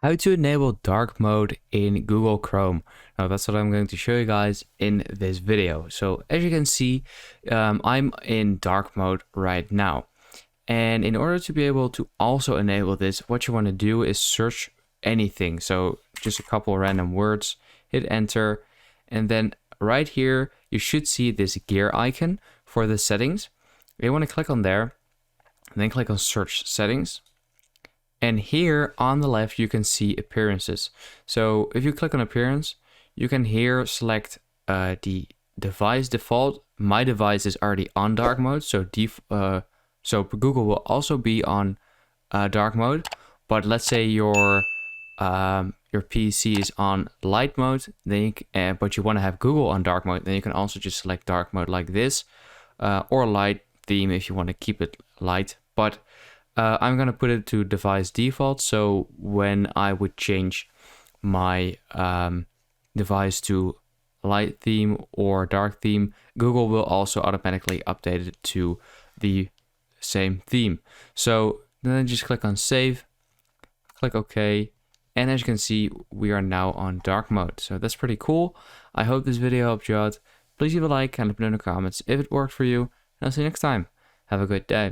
How to enable dark mode in Google Chrome. Now that's what I'm going to show you guys in this video. So as you can see, I'm in dark mode right now. And in order to be able to also enable this, what you want to do is search anything. So just a couple random words, hit enter, and then right here, you should see this gear icon for the settings. You want to click on there, and then click on search settings. And here on the left, you can see appearances. So if you click on appearance, you can here select the device default. My device is already on dark mode, so Google will also be on dark mode. But let's say your PC is on light mode, then but you want to have Google on dark mode, then you can also just select dark mode like this, or light theme if you want to keep it light. But I'm going to put it to device default, so when I would change my device to light theme or dark theme, Google will also automatically update it to the same theme. So then just click on save, click OK, and as you can see, we are now on dark mode. So that's pretty cool. I hope this video helped you out. Please leave a like and let me know in the comments if it worked for you, and I'll see you next time. Have a good day.